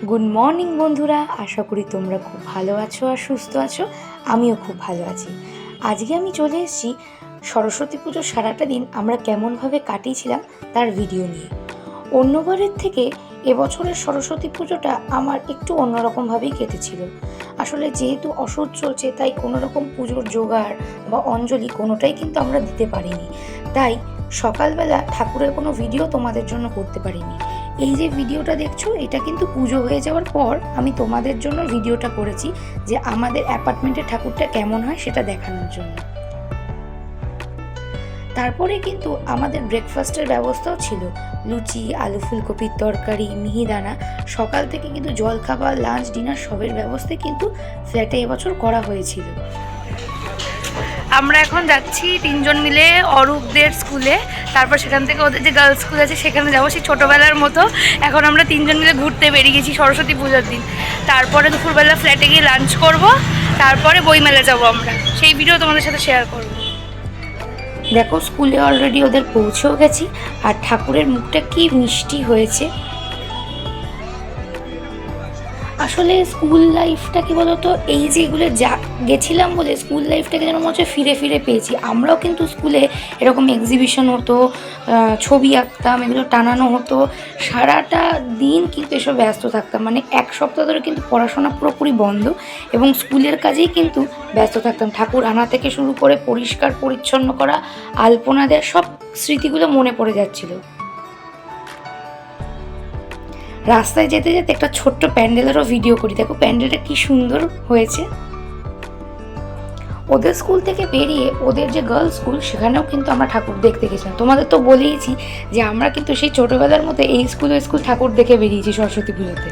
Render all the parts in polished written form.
Good morning বন্ধুরা, আশা করি তোমরা খুব ভালো আছো আর সুস্থ আছো। আমিও খুব ভালো আছি। আজকে আমি চলে এসেছি সরস্বতী পুজোর সারাটা দিন আমরা কেমনভাবে কাটিয়েছিলাম তার ভিডিও নিয়ে। অন্যবারের থেকে এবছরের সরস্বতী পুজোটা আমার একটু অন্যরকমভাবেই কেটেছিল। আসলে যেহেতু অসুখ চলছে, তাই কোনো রকম পুজোর জোগাড় বা অঞ্জলি কোনোটাই কিন্তু আমরা দিতে পারিনি। তাই সকালবেলা ঠাকুরের কোনো ভিডিও তোমাদের জন্য করতে পারিনি। এই যে ভিডিওটা দেখছো, এটা কিন্তু পুজো হয়ে যাওয়ার পর আমি তোমাদের জন্য ভিডিওটা করেছি, যে আমাদের অ্যাপার্টমেন্টের ঠাকুরটা কেমন হয় সেটা দেখানোর জন্য। তারপরে কিন্তু আমাদের ব্রেকফাস্টের ব্যবস্থাও ছিল, লুচি, আলু ফুলকপির তরকারি, মিহিদানা। সকাল থেকে কিন্তু জলখাবার, লাঞ্চ, ডিনার সবের ব্যবস্থা কিন্তু ফ্ল্যাটে এবছর করা হয়েছিল। আমরা এখন যাচ্ছি তিনজন মিলে অরূপদের স্কুলে, তারপর সেখান থেকে ওদের যে গার্লস স্কুল আছে সেখানে যাবো, সেই ছোটোবেলার মতো। এখন আমরা তিনজন মিলে ঘুরতে বেরিয়ে গেছি সরস্বতী পুজোর দিন। তারপরে দুপুরবেলা ফ্ল্যাটে গিয়ে লাঞ্চ করব, তারপরে বইমেলা যাবো আমরা। সেই ভিডিও তোমাদের সাথে শেয়ার করব। দেখো, স্কুলে অলরেডি ওদের পৌঁছেও গেছি, আর ঠাকুরের মুখটা কি মিষ্টি হয়েছে। আসলে স্কুল লাইফটা কি বলতো, এই যেগুলো গেছিলাম বলে স্কুল লাইফটাকে যেন মনে হচ্ছে ফিরে ফিরে পেয়েছি। আমরাও কিন্তু স্কুলে এরকম এক্সিবিশন হতো, ছবি আঁকতাম, এগুলো টানানো হতো, সারাটা দিন কিন্তু এসব ব্যস্ত থাকতাম। মানে এক সপ্তাহ ধরে কিন্তু পড়াশোনা পুরোপুরি বন্ধ, এবং স্কুলের কাজেই কিন্তু ব্যস্ত থাকতাম। ঠাকুর আনা থেকে শুরু করে পরিষ্কার পরিচ্ছন্ন করা, আলপনা দেওয়া, সব স্মৃতিগুলো মনে পড়ে যাচ্ছিলো। রাস্তায় যেতে যেতে একটা ছোট্ট প্যান্ডেলেরও ভিডিও করি। দেখো প্যান্ডেলটা কি সুন্দর হয়েছে। ওদের স্কুল থেকে বেরিয়ে ওদের যে গার্লস স্কুল, সেখানেও কিন্তু আমরা ঠাকুর দেখতে গেছিলাম। তোমাদের তো বলেইছি যে আমরা কিন্তু সেই ছোটোবেলার মতো এই স্কুল ঠাকুর দেখে বেরিয়েছি সরস্বতী পুজোতে।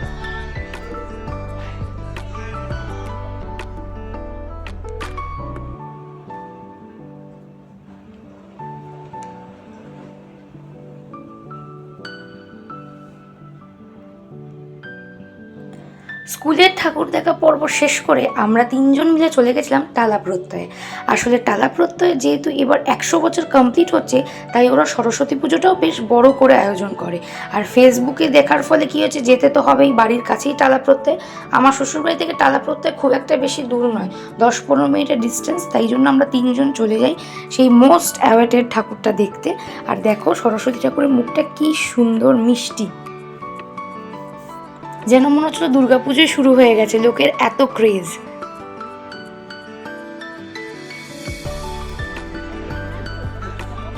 স্কুলের ঠাকুর দেখা পর্ব শেষ করে আমরা তিনজন মিলে চলে গেছিলাম টালা প্রত্যয়ে। আসলে টালা প্রত্যয়ে যেহেতু এবার 100 বছর কমপ্লিট হচ্ছে, তাই ওরা সরস্বতী পুজোটাও বেশ বড় করে আয়োজন করে। আর ফেসবুকে দেখার ফলে কী হয়েছে, যেতে তো হবেই, বাড়ির কাছেই টালা প্রত্যয়। আমার শ্বশুরবাড়ি থেকে টালা প্রত্যয় খুব একটা বেশি দূর নয়, 10-15 মিনিটের ডিস্টেন্স। তাই জন্য আমরা তিনজন চলে যাই সেই মোস্ট অ্যাওয়েটেড ঠাকুরটা দেখতে। আর দেখো সরস্বতী ঠাকুরের মুখটা কি সুন্দর মিষ্টি, যেন মনে হচ্ছিল দুর্গাপুজোয় শুরু হয়ে গেছে, লোকের এত ক্রেজ।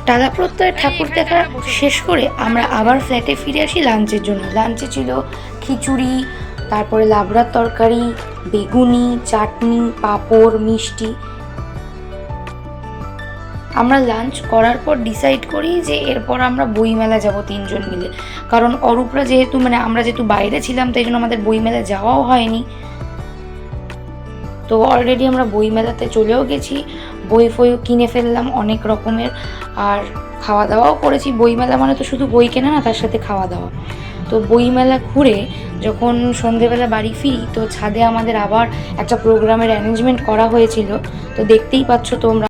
টালা প্রত্যয়ে ঠাকুর দেখা শেষ করে আমরা আবার ফ্ল্যাটে ফিরে আসি লাঞ্চের জন্য। লাঞ্চে ছিল খিচুড়ি, তারপরে লাবড়ার তরকারি, বেগুনি, চাটনি, পাঁপড়, মিষ্টি। আমরা লাঞ্চ করার পর ডিসাইড করি যে এরপর আমরা বইমেলা যাব তিনজন মিলে। কারণ অরূপরা যেহেতু আমরা যেহেতু বাইরে ছিলাম, তাই জন্য আমাদের বইমেলা যাওয়াও হয়নি। তো অলরেডি আমরা বইমেলাতে চলেও গেছি, বই ফইও কিনে ফেললাম অনেক রকমের, আর খাওয়া দাওয়াও করেছি। বইমেলা মানে তো শুধু বই কেনা না, তার সাথে খাওয়া দাওয়া। তো বইমেলা ঘুরে যখন সন্ধেবেলা বাড়ি ফিরি, তো ছাদে আমাদের আবার একটা প্রোগ্রামের অ্যারেঞ্জমেন্ট করা হয়েছিল। তো দেখতেই পাচ্ছ তোমরা।